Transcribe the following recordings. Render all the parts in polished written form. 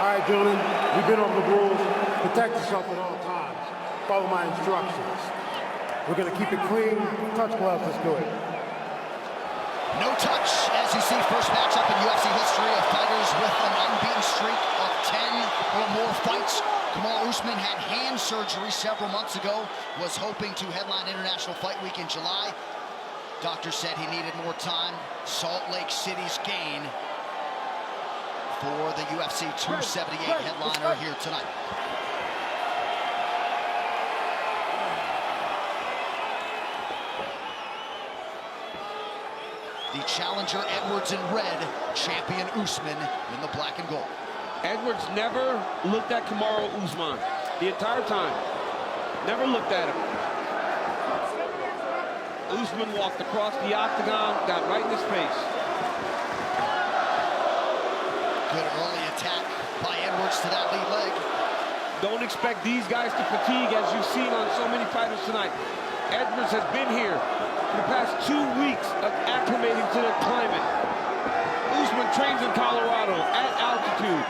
All right, gentlemen, we've been over the rules. Protect yourself at all times. Follow my instructions. We're going to keep it clean. Touch gloves, let's do it. No touch, as you see, first matchup in UFC history of fighters with an unbeaten streak of 10 or more fights. Kamaru Usman had hand surgery several months ago, was hoping to headline International Fight Week in July. Doctor said he needed more time. Salt Lake City's gain for the UFC 278 headliner here tonight. The challenger Edwards in red, champion Usman in the black and gold. Edwards never looked at Kamaru Usman the entire time. Never looked at him. Usman walked across the octagon, got right in his face. Good early attack by Edwards to that lead leg. Don't expect these guys to fatigue, as you've seen on so many fighters tonight. Edwards has been here for the past 2 weeks of acclimating to the climate. Usman trains in Colorado at altitude.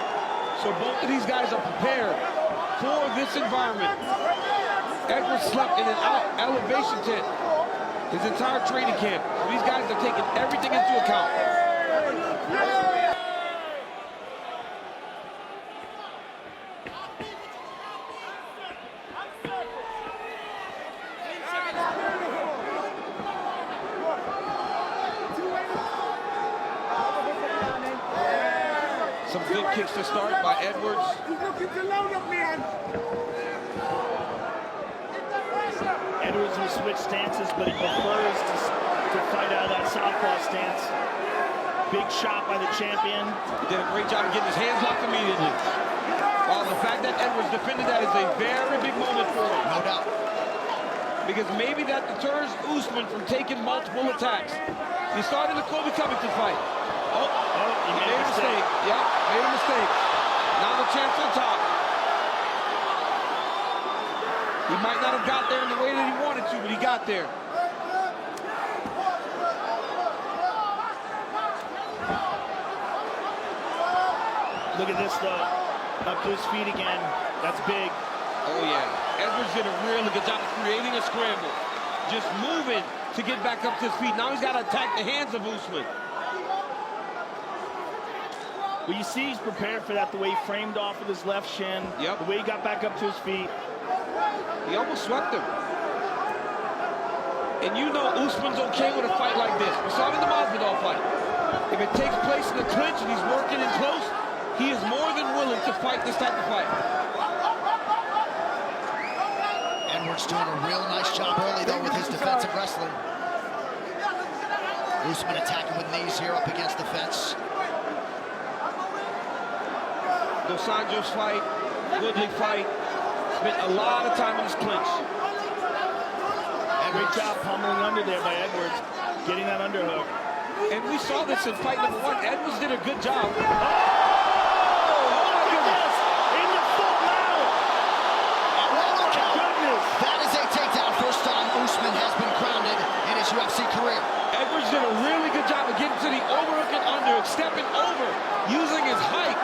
So both of these guys are prepared for this environment. Edwards slept in an elevation tent his entire training camp. So these guys are taking everything into account. Some good kicks to start by Edwards. Edwards will switch stances, but he prefers to fight out of that southpaw stance. Big shot by the champion. He did a great job of getting his hands locked immediately. While the fact that Edwards defended that is a very big moment for him. No doubt. Because maybe that deters Usman from taking multiple attacks. He started the Colby Covington fight. He made a mistake. Yep, made a mistake. Now the chance on top. He might not have got there in the way that he wanted to, but he got there. Look at this, though. Up to his feet again. That's big. Oh, yeah. Edwards did a really good job of creating a scramble. Just moving to get back up to his feet. Now he's got to attack the hands of Usman. Well, you see he's prepared for that, the way he framed off with his left shin, the way he got back up to his feet. He almost swept him. And you know Usman's okay with a fight like this. We saw it in the Masvidal fight. If it takes place in the clinch and he's working in close, he is more than willing to fight this type of fight. Edwards doing a real nice job early, though, with his defensive wrestling. Usman attacking with knees here up against the fence. Dos Anjos fight, Woodley fight, spent a lot of time in his clinch. Great job pummeling under there by Edwards, getting that underhook. And we saw this in fight number 1. Edwards did a good job. Oh my goodness! In the foot now! Oh, goodness! That is a takedown. First time Usman has been grounded in his UFC career. Edwards did a really good job of getting to the overhook and under, stepping over, using his height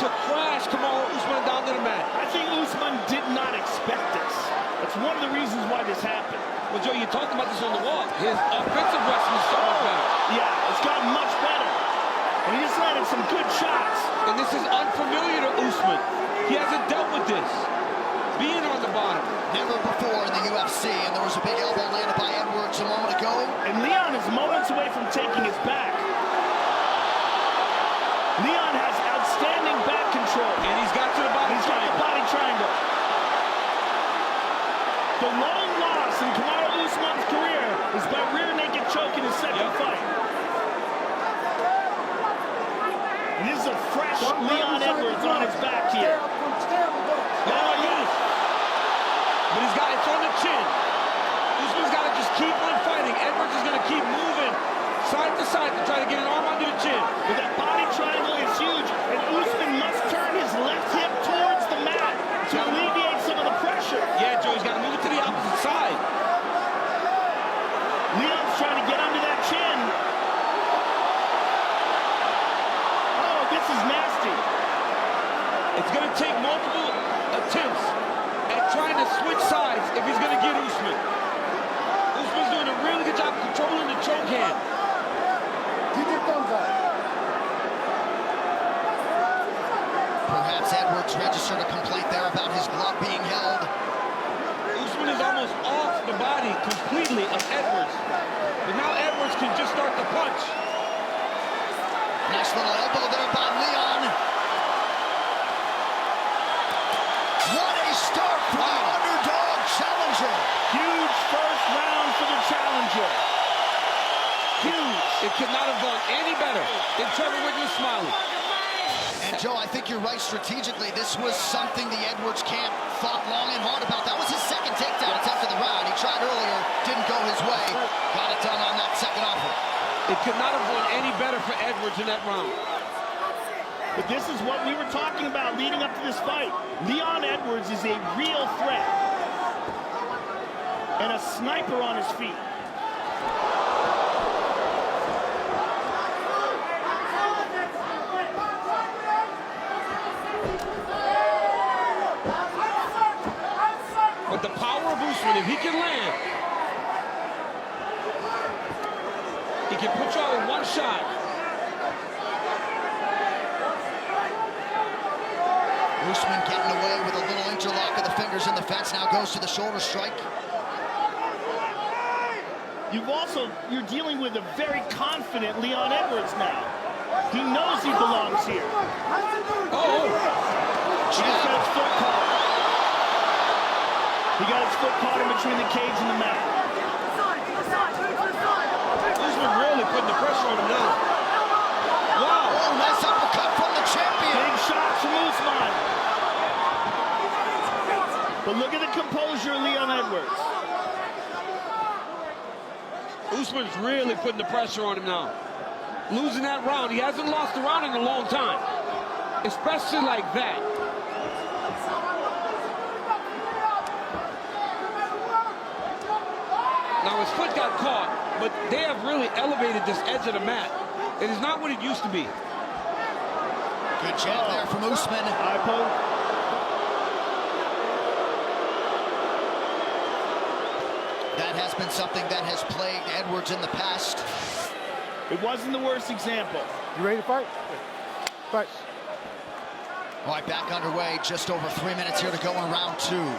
to crash Kamaru Usman down to the mat. I think Usman did not expect this. That's one of the reasons why this happened. Well, Joe, you talked about this on the walk. His offensive wrestling is so much better. Yeah, it's gotten much better. And he just landed some good shots. And this is unfamiliar to Usman. He hasn't dealt with this. Being on the bottom. Never before in the UFC, and there was a big elbow landed by Edwards a moment ago. And Leon is moments away from taking his back. Leon has outstanding back control. And he's got to the body triangle. Got the body triangle. The lone loss in Kamaru Usman's career is by rear naked choke in his second fight. And this is a fresh Leon Edwards on his back here. Oh my goodness. But it's on the chin. Usman's got to just keep on fighting. Edwards is going to keep moving side to side to try to get an arm under the chin. But that body triangle is huge, and Usman must turn his left hip towards the mat to alleviate some of the pressure. Yeah, Joe, he's got to move it to the opposite side. Leon's trying to get under that chin. Oh, this is nasty. take multiple attempts at trying to switch sides if he's going to get Usman. Usman's doing a really good job controlling the choke hand. Keep your thumbs up. Perhaps Edwards registered a complaint there about his glove being held. Usman is almost off the body completely of Edwards. But now Edwards can just start to punch. Nice little elbow there by Leon. What a start for the underdog challenger. Huge first round for the challenger. Huge. It could not have gone any better than Trevor Wiggins smiling. And Joe, I think you're right strategically. This was something the Edwards camp thought long and hard about. That was his second takedown attempt of the round. He tried earlier, didn't go his way. Got it done on that second offer. It could not have gone any better for Edwards in that round. But this is what we were talking about leading up to this fight. Leon Edwards is a real threat. And a sniper on his feet. But the power of Usman, if he can land, he can put you out with one shot. Usman getting away with a little interlock of the fingers in the fence. Now goes to the shoulder strike. You're dealing with a very confident Leon Edwards now. He knows he belongs here. Oh! He just got his foot caught. He got his foot caught in between the cage and the mat. Usman really putting the pressure on him now. Wow! Oh, nice uppercut from the champion. Big shots from Usman. But look at the composure of Leon Edwards. Usman's really putting the pressure on him now. Losing that round. He hasn't lost a round in a long time. Especially like that. Now his foot got caught, but they have really elevated this edge of the mat. It is not what it used to be. Good jab there from Usman. Eye poke. That has been something that has plagued Edwards in the past. It wasn't the worst example. You ready to fight? Fight. All right, back underway. Just over 3 minutes here to go in round two.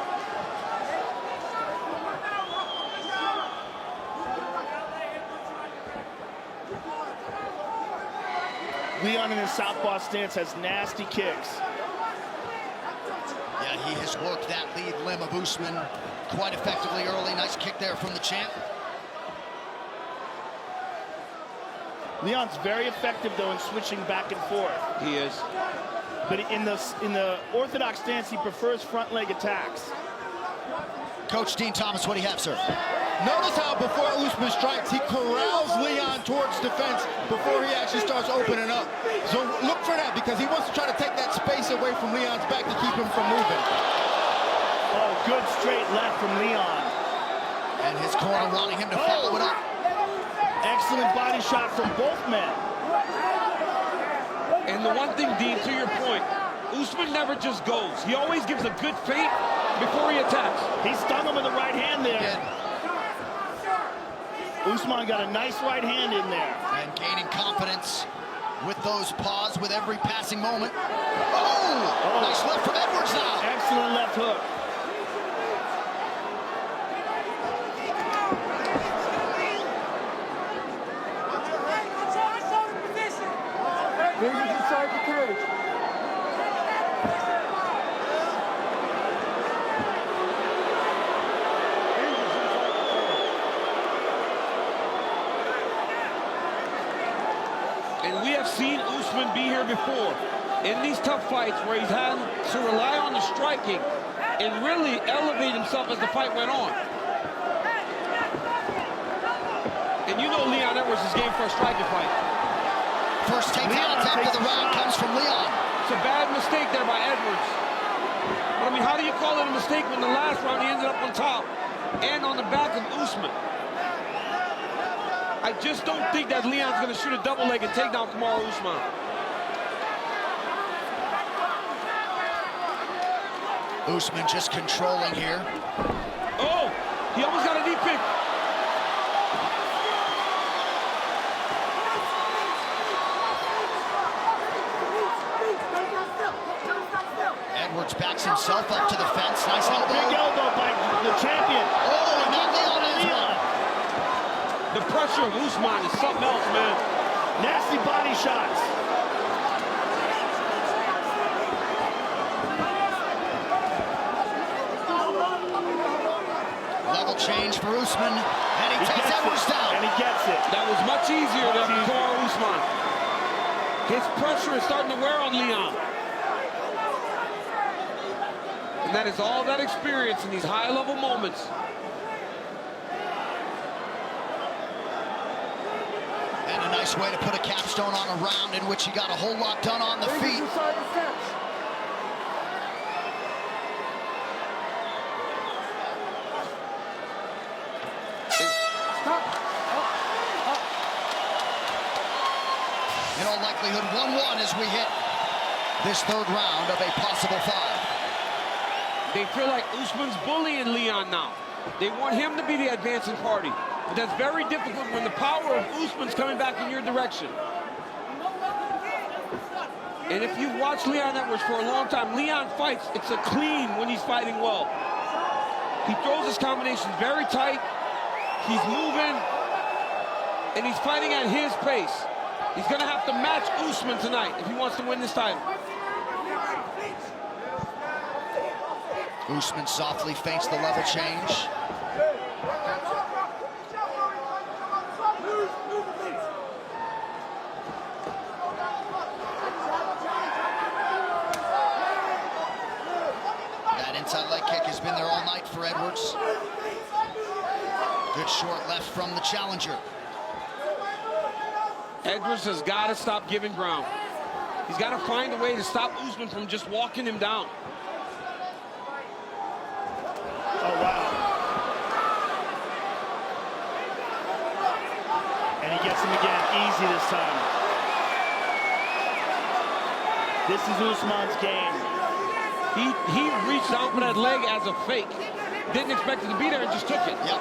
Leon in his southpaw stance has nasty kicks. Yeah, he has worked that lead limb of Usman quite effectively early. Nice kick there from the champ. Leon's very effective, though, in switching back and forth. He is. But in the orthodox stance, he prefers front leg attacks. Coach Dean Thomas, what do you have, sir? Notice how before Usman strikes, he corrals Leon towards defense before he actually starts opening up. So look for that, because he wants to try to take that space away from Leon's back to keep him from moving. Oh, good straight left from Leon. And his corner wanting him to follow it up. Excellent body shot from both men. And the one thing, Dean, to your point, Usman never just goes. He always gives a good feint before he attacks. He stung him with the right hand there. Yeah. Usman got a nice right hand in there. And gaining confidence with those paws with every passing moment. Oh! Nice left from Edwards now. Excellent left hook. Fingers inside the cage. And we have seen Usman be here before in these tough fights where he's had to rely on the striking and really elevate himself as the fight went on. And you know Leon Edwards is game for a striking fight. First takedown attempt of the round comes from Leon. It's a bad mistake there by Edwards. But I mean, how do you call it a mistake when the last round he ended up on top and on the back of Usman? I just don't think that Leon's going to shoot a double leg and take down Kamaru Usman. Usman just controlling here. Oh, he almost got a knee pick. Edwards backs himself up to the fence. Nice elbow. Big elbow by the champion. Oh, and now Leon as well. The pressure of Usman is something else, man. Nasty body shots. Level change for Usman, and he takes Edwards down. And he gets it. That was much easier than Kamaru Usman. His pressure is starting to wear on Leon. And that is all that experience in these high-level moments. And a nice way to put a capstone on a round in which he got a whole lot done on the feet. In all likelihood, 1-1 as we hit this third round of a possible 5. They feel like Usman's bullying Leon now. They want him to be the advancing party. But that's very difficult when the power of Usman's coming back in your direction. And if you've watched Leon Edwards for a long time, Leon fights, it's a clean when he's fighting well. He throws his combinations very tight. He's moving, and he's fighting at his pace. He's gonna have to match Usman tonight if he wants to win this title. Usman softly feints the level change. That inside leg kick has been there all night for Edwards. Good short left from the challenger. Edwards has got to stop giving ground. He's got to find a way to stop Usman from just walking him down. Oh, wow. And he gets him again, easy this time. This is Usman's game. He reached out for that leg as a fake. Didn't expect it to be there and just took it. Yep.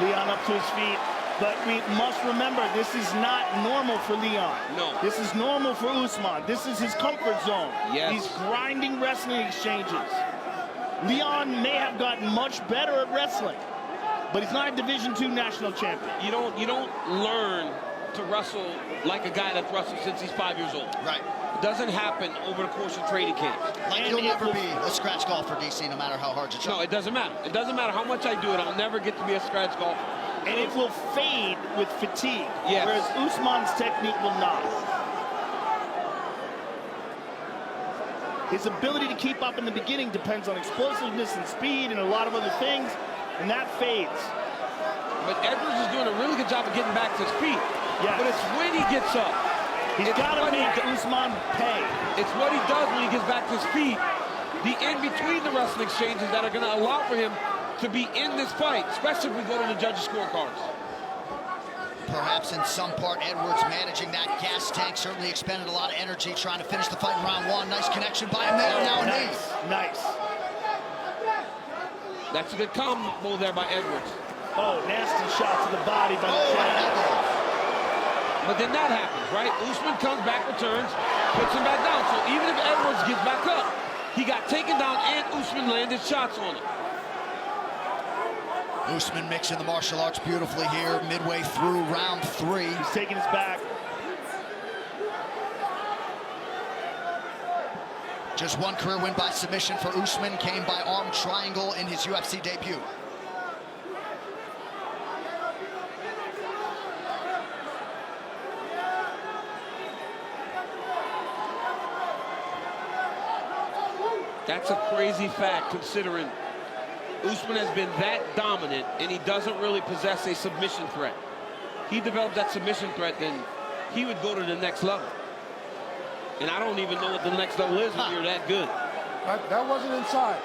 Leon up to his feet. But we must remember, this is not normal for Leon. No. This is normal for Usman. This is his comfort zone. Yes. He's grinding wrestling exchanges. Leon may have gotten much better at wrestling, but he's not a Division II national champion. You don't learn to wrestle like a guy that's wrestled since he's 5 years old. Right. It doesn't happen over the course of training camp. Like And he'll it never will- be a scratch golfer, DC, no matter how hard you try. No, it doesn't matter. It doesn't matter how much I do it. I'll never get to be a scratch golfer. And it will fade with fatigue, Yes. whereas Usman's technique will not. His ability to keep up in the beginning depends on explosiveness and speed and a lot of other things, and that fades. But Edwards is doing a really good job of getting back to his feet. Yes. But it's when he gets up. He's It's got to what he make do- Usman pay. It's what he does when he gets back to his feet. The in-between the wrestling exchanges that are going to allow for him to be in this fight, especially if we go to the judges' scorecards. Perhaps in some part, Edwards managing that gas tank, certainly expended a lot of energy trying to finish the fight in round 1. Nice connection by him there, now a knee. Nice. That's a good combo there by Edwards. Oh, nasty shot to the body by the Oh, and an champ. elbow. But then that happens, right? Usman comes back, returns, puts him back down. So even if Edwards gets back up, he got taken down and Usman landed shots on him. Usman mixing the martial arts beautifully here, midway through round 3. He's taking his back. Just one career win by submission for Usman, came by arm triangle in his UFC debut. That's a crazy fact, considering Usman has been that dominant and he doesn't really possess a submission threat. He develops that submission threat, then he would go to the next level. And I don't even know what the next level is when you're that good. That wasn't inside.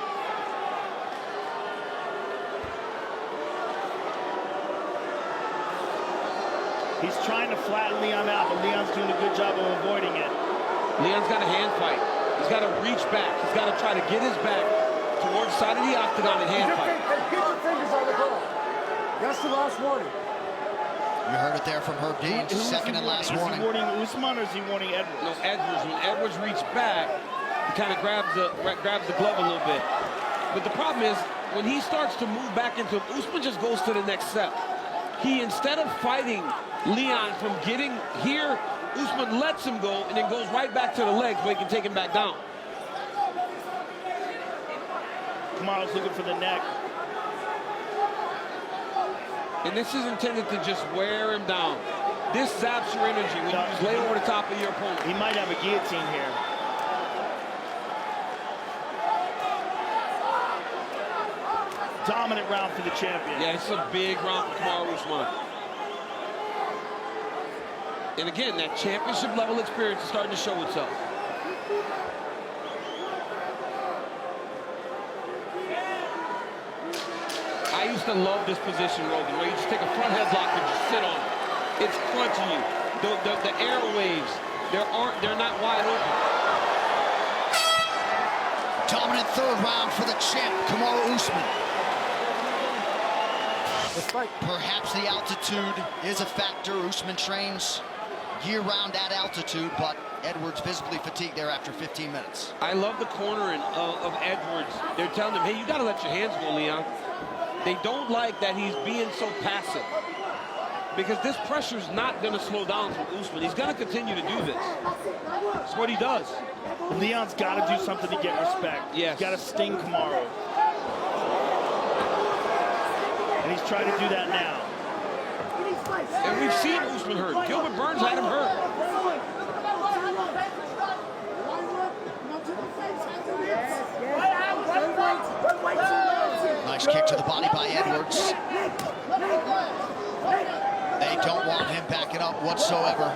He's trying to flatten Leon out, but Leon's doing a good job of avoiding it. Leon's got a hand fight. He's got to reach back. He's got to try to get his back towards the side of the octagon and hand fight. Get your fingers on the goal. That's the last warning. You heard it there from Herb Dean, second and last warning. Is he warning Usman or is he warning Edwards? No, Edwards. When Edwards reached back, he kind of grabs the glove a little bit. But the problem is, when he starts to move back into him, Usman just goes to the next step. Instead of fighting Leon from getting here, Usman lets him go and then goes right back to the legs where he can take him back down. Kamaru's looking for the neck. And this is intended to just wear him down. This zaps your energy when you just lay over the top of your opponent. He might have a guillotine here. Dominant round for the champion. Yeah, it's a big round for Kamaru Usman. And again, that championship level experience is starting to show itself. I used to love this position, Rogan, where you just take a front headlock and just sit on it. It's crunching you. The airwaves, they're not wide open. Dominant third round for the champ, Kamaru Usman. Perhaps the altitude is a factor. Usman trains year-round at altitude, but Edwards visibly fatigued there after 15 minutes. I love the cornering of Edwards. They're telling him, hey, you got to let your hands go, Leon. They don't like that he's being so passive, because this pressure's not going to slow down from Usman. He's going to continue to do this. It's what he does. Leon's got to do something to get respect. Yes. He's got to sting Kamaru. And he's trying to do that now. And we've seen Usman hurt. Gilbert Burns had him hurt. Nice kick to the body by Edwards. They don't want him backing up whatsoever.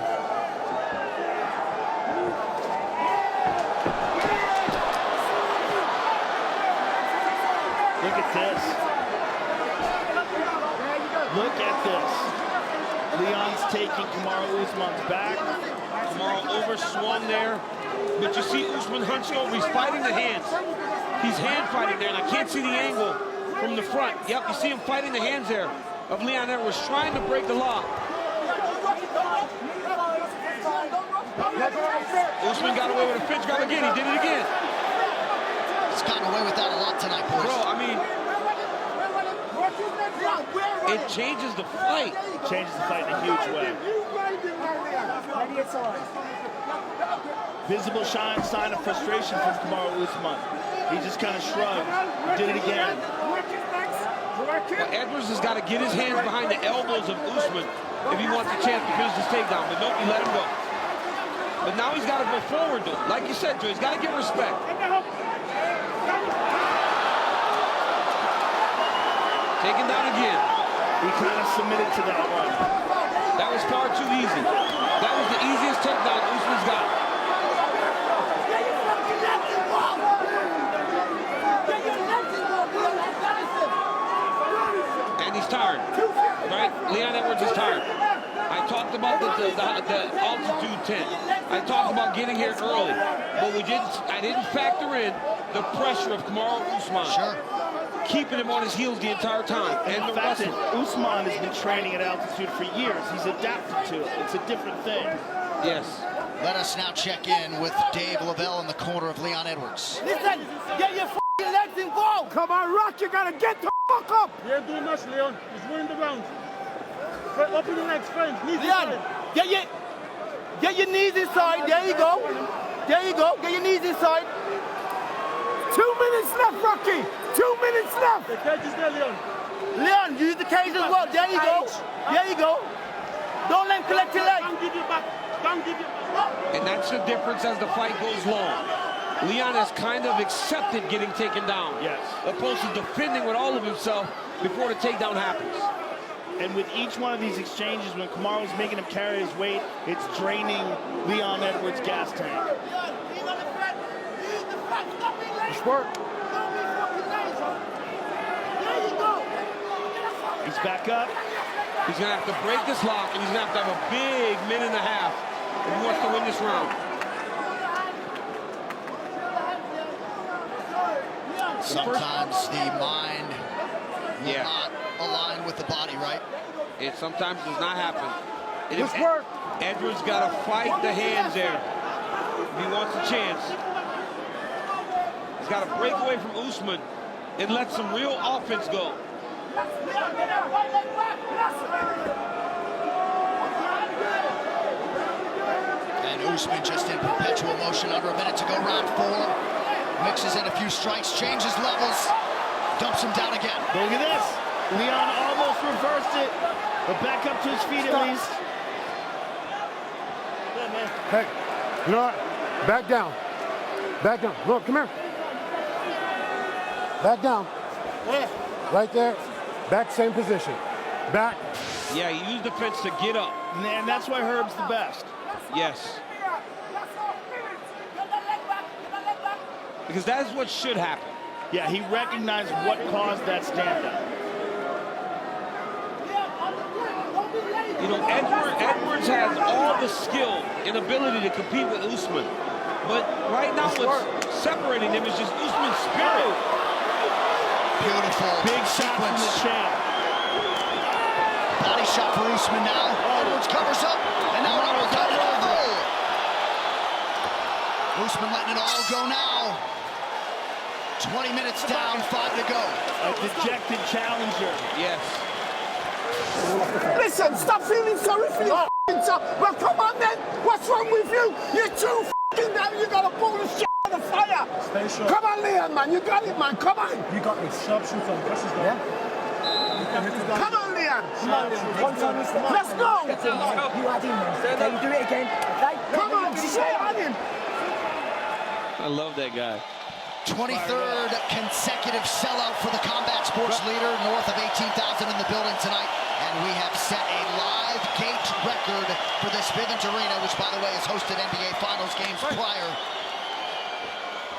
Look at this. Look at this. Leon's taking Kamaru Usman's back. Kamaru overswung there. But you see Usman hunched over. He's fighting the hands. He's hand fighting there, and I can't see the angle from the front. Yep, you see him fighting the hands there of Leon Edwards, trying to break the lock. Usman got away with a pinch grab again. He did it again. He's gotten away with that a lot tonight, boys. Bro, I mean, it changes the fight. Changes the fight in a huge way. Visible sign of frustration from Kamaru Usman. He just kind of shrugged, did it again. Well, Edwards has got to get his hands behind the elbows of Usman if he wants a chance to finish this takedown. But nope, he let him go. But now he's got to go forward, though. Like you said, Joe, he's got to give respect. Taken down again. He kind of submitted to that one. That was far too easy. That was the easiest takedown Usman's got. And he's tired, right? Leon Edwards is tired. I talked about the altitude tent. I talked about getting here early, but I didn't factor in the pressure of Kamaru Usman. Sure. Keeping him on his heels the entire time. And the fact that Usman has been training at altitude for years. He's adapted to it. It's a different thing. Yes. Let us now check in with Dave Lavelle in the corner of Leon Edwards. Listen, get your f***ing legs involved. Come on, Rock, you gotta get the fuck up. You're doing much, Leon. He's winning the round. Open your legs, friend. Knees Leon, inside. get your knees inside. There you go. There you go. Get your knees inside. 2 minutes left, Rocky. 2 minutes left. The cage is there, Leon. Leon, use the cage as well. There you go. There you go. Don't let him collect your legs. Don't give you back. Don't give you back. And that's the difference as the fight goes long. Leon has kind of accepted getting taken down. Yes. Opposed to defending with all of himself before the takedown happens. And with each one of these exchanges, when Kamaru's making him carry his weight, it's draining Leon Edwards' gas tank. It's work. He's back up. He's going to have to break this lock, and he's going to have a big minute and a half if he wants to win this round. Sometimes the mind will not align with the body, right? It sometimes does not happen. This work. Edwards got to fight the hands there if he wants a chance. He's got to break away from Usman and let some real offense go. And Usman just in perpetual motion, under a minute to go, round 4. Mixes in a few strikes, changes levels, dumps him down again. Look at this. Leon almost reversed it, but back up to his feet at least. Yeah, man. Hey, you know what? Back down. Back down. Look, come here. Back down. Where? Right there. Back, same position. Back. Yeah, he used the fence to get up. And that's why Herb's the best. Yes. Because that is what should happen. Yeah, he recognized what caused that stand-up. You know, Edwards has all the skill and ability to compete with Usman. But right now what's separating them is just Usman's spirit. Beautiful. Big shot from the champ. Body shot for Usman now. Edwards covers up, and now an uppercut and over. Usman letting it all go now. 20 minutes down, 5 to go. A dejected challenger. Yes. Listen, stop feeling sorry for your self. Well, come on then. What's wrong with you? You're too down. You got to pull the shit out of the fire. Stay sharp. Come on, Leon, man. You got it, man. Come on. You got me. Sharpshooter. Press his down. Come on, Leon. One time is the mark. Let's go. You had him then. Then do it again. Okay? Come on, stay on him. I love that guy. 23rd consecutive sellout for the combat sports leader, north of 18,000 in the building tonight. And we have set a live gate record for this Vivint Arena, which, by the way, has hosted NBA Finals games prior.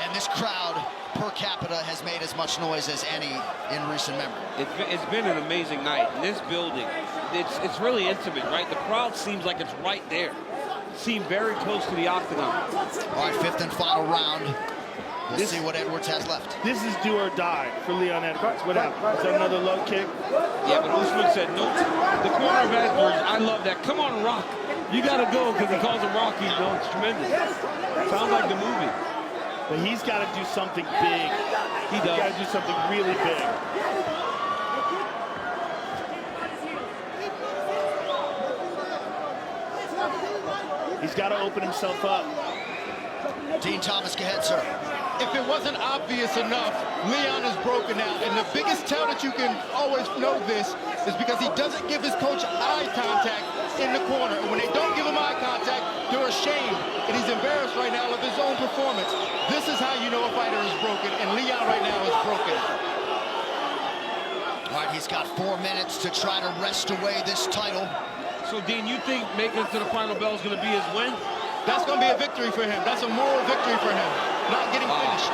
And this crowd, per capita, has made as much noise as any in recent memory. It's been an amazing night. In this building, it's really intimate, right? The crowd seems like it's right there. Seem very close to the octagon. All right, 5th and final round. We'll see what Edwards has left. This is do or die for Leon Edwards. What happened? Is that another low kick? Yeah, but Usman said no. The corner of Edwards, I love that. Come on, Rock. You got to go because he calls him Rocky. You know, it's tremendous. Sounds like the movie. But he's got to do something big. He does. He's got to do something really big. He's got to open himself up. Dean Thomas, go ahead, sir. If it wasn't obvious enough, Leon is broken out. And the biggest tell that you can always know this is because he doesn't give his coach eye contact in the corner. And when they don't give him eye contact, they're ashamed. And he's embarrassed right now of his own performance. This is how you know a fighter is broken. And Leon right now is broken. All right, he's got 4 minutes to try to wrest away this title. So, Dean, you think making it to the final bell is going to be his win? That's going to be a victory for him. That's a moral victory for him. Not getting finished.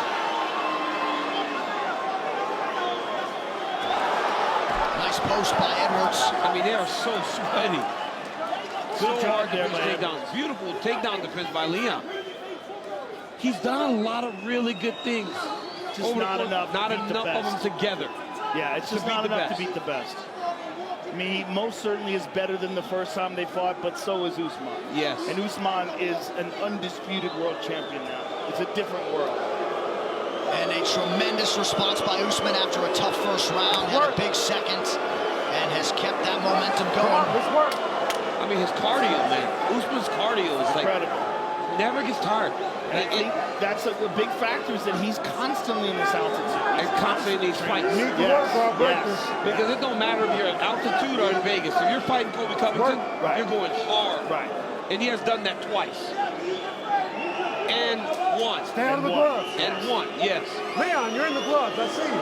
Nice post by Edwards. I mean, they are so sweaty. So Good hard to there reach by takedowns. Beautiful takedown defense by Leon. He's done a lot of really good things. Just not enough to Not beat the enough of best. them together. Yeah, it's just beat not the enough best. to beat the best. I mean, he most certainly is better than the first time they fought, but so is Usman. Yes. And Usman is an undisputed world champion now. It's a different world. And a tremendous response by Usman after a tough first round. Had a big second and has kept that momentum going. I mean, his cardio, man. Usman's cardio is like Incredible. never gets tired. And I think that's a big factor is that he's constantly in this altitude. And constantly in these fights. Yes. Because it don't matter if you're at altitude or in Vegas. If you're fighting Kobe Covington, Right. you're going hard. Right. And he has done that twice. And one. Stay out of the gloves. And one, yes. Leon, you're in the gloves. I see you.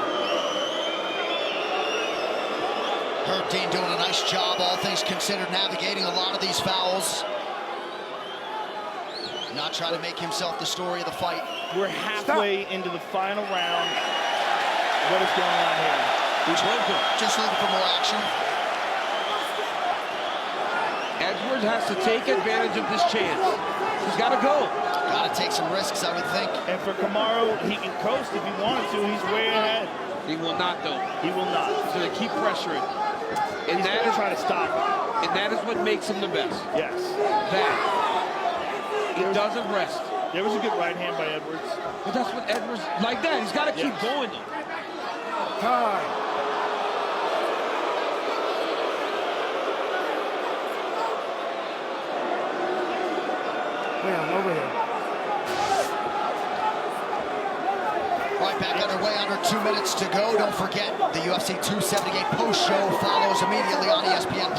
Herb Dean doing a nice job, all things considered, navigating a lot of these fouls. Not trying to make himself the story of the fight. We're halfway into the final round. What is going on here? Just looking for more action. Edwards has to take advantage of this chance. He's got to go. Got to to take some risks, I would think. And for Kamaru, he can coast if he wanted to. He's way ahead. He will not, though. He will not. He's going to keep pressuring. And He's going to try to stop him. And that is what makes him the best. Yes. That. He doesn't rest. There was a good right hand by Edwards. But that's what Edwards, like that. He's got to keep going, though. Time. Man, over here. Right back underway, under 2 minutes to go. Don't forget, the UFC 278 post-show follows immediately on ESPN+.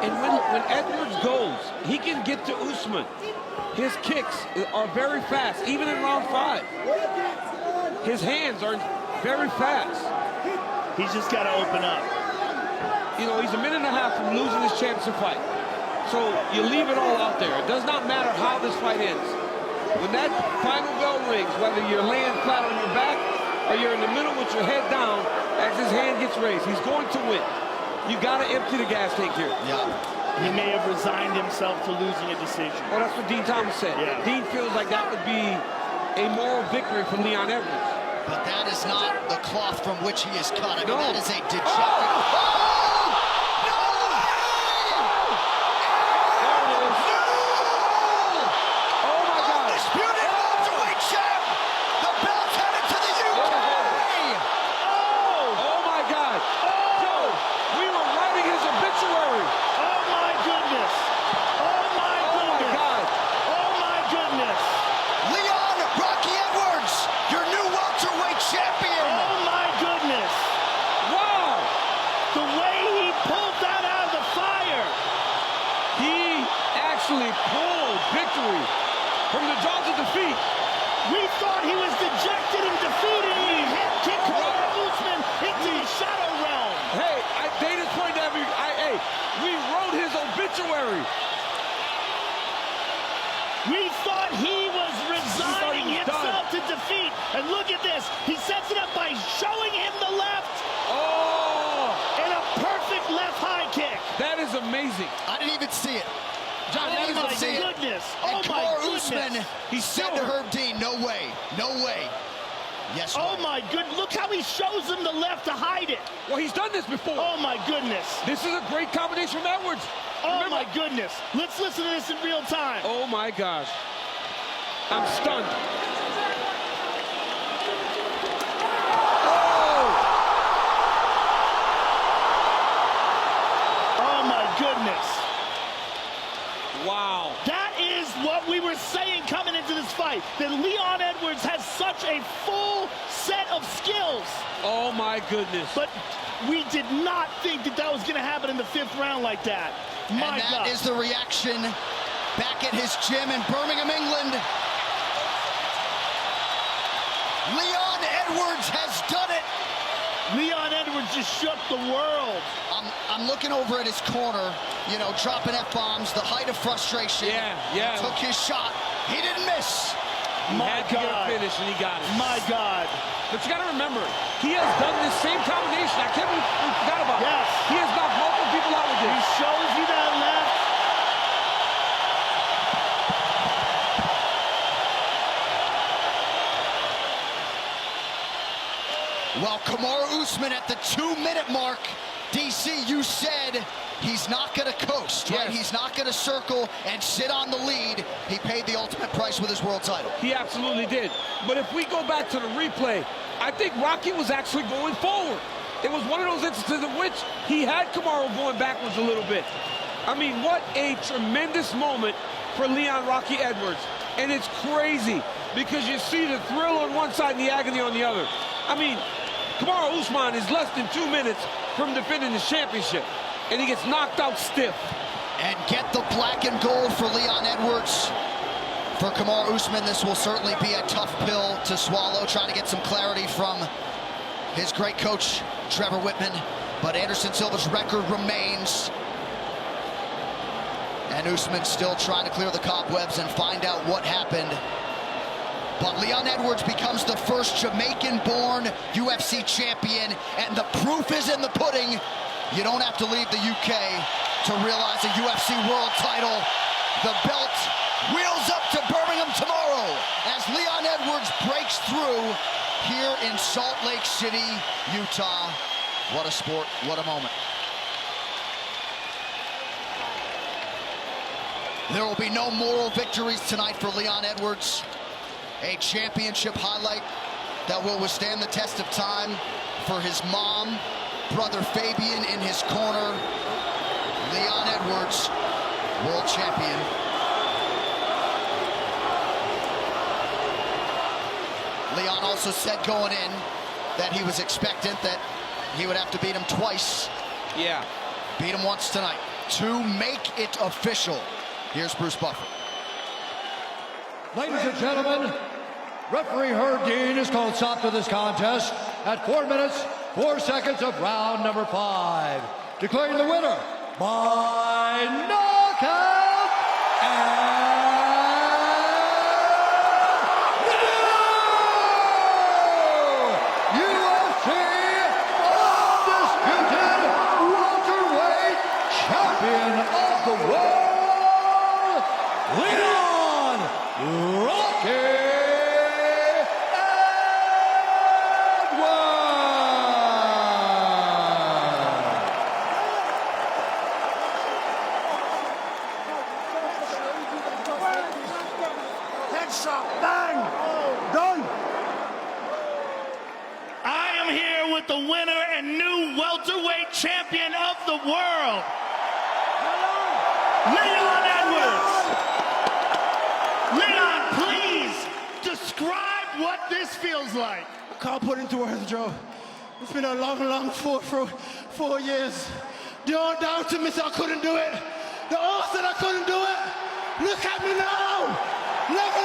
And when Edwards goes, he can get to Usman. His kicks are very fast, even in round 5. His hands are very fast. He's just got to open up. You know, he's a minute and a half from losing his championship fight. So you leave it all out there. It does not matter how this fight ends. When that final bell rings, whether you're laying flat on your back or you're in the middle with your head down, as his hand gets raised, he's going to win. You got to empty the gas tank here. Yeah. He may have resigned himself to losing a decision. Well, that's what Dean Thomas said. Yeah. Dean feels like that would be a moral victory for Leon Edwards. But that is not the cloth from which he is cut. I mean, No. that is a dejected... pulled victory from the jaws of defeat. We thought he was dejected and defeated. He kicked Kamaru Usman into the shadow realm. Hey, Dana's point at me. Hey, we wrote his obituary. We thought he was resigning himself to defeat. And look at this. He sets it up by showing him the left. Oh! And a perfect left high kick. That is amazing. I didn't even see it. John, I didn't even see it. Goodness. And Oh my Kamaru goodness. Usman, he said to Herb Dean, no way, no way. Yes, Oh way. my good, look how he shows him the left to hide it. Well, he's done this before. Oh my goodness. This is a great combination from Edwards. Oh my goodness. Let's listen to this in real time. Oh my gosh. I'm stunned. Oh my goodness. Wow. That is what we were saying coming into this fight, that Leon Edwards has such a full set of skills. Oh my goodness. But we did not think that that was going to happen in the 5th round like that. My and that God. is the reaction back at his gym in Birmingham, England. Leon Edwards has done it. Leon Edwards just shook the world. I'm looking over at his corner, you know, dropping F-bombs, the height of frustration. Yeah. Took his shot. He didn't miss. He had to get a finish, and he got it. My God. But you got to remember, he has done this same combination. I can't believe we forgot about it. Yes. He has knocked multiple people out with He this. shows you that left. Well, Kamaru Usman at the 2-minute mark. DC, you said he's not going to coast, right? Yes. He's not going to circle and sit on the lead. He paid the ultimate price with his world title. He absolutely did. But if we go back to the replay, I think Rocky was actually going forward. It was one of those instances in which he had Kamaru going backwards a little bit. I mean, what a tremendous moment for Leon Rocky Edwards. And it's crazy because you see the thrill on one side and the agony on the other. I mean, Kamaru Usman is less than 2 minutes from defending his championship, and he gets knocked out stiff. And get the black and gold for Leon Edwards. For Kamaru Usman, this will certainly be a tough pill to swallow, trying to get some clarity from his great coach, Trevor Whitman. But Anderson Silva's record remains. And Usman still trying to clear the cobwebs and find out what happened. But Leon Edwards becomes the first Jamaican-born UFC champion, and the proof is in the pudding. You don't have to leave the UK to realize a UFC world title. The belt wheels up to Birmingham tomorrow as Leon Edwards breaks through here in Salt Lake City, Utah. What a sport, what a moment. There will be no moral victories tonight for Leon Edwards. A championship highlight that will withstand the test of time for his mom, brother Fabian in his corner. Leon Edwards, world champion. Leon also said going in that he was expectant that he would have to beat him twice. Yeah. Beat him once tonight to make it official. Here's Bruce Buffer. Ladies and gentlemen, referee Herb Dean has called stop to this contest at 4 minutes, 4 seconds of round number 5. Declaring the winner by knockout and UFC undisputed welterweight champion of the world, Leon Rocky Edwards. Headshot, bang, done. I am here with the winner and new welterweight champion of the world, Leon Edwards. Leon, please describe what this feels like. Can't put into words, Joe. It's been a long 4 years. The all doubted me said I couldn't do it. The all said I couldn't do it. Look at me now. Never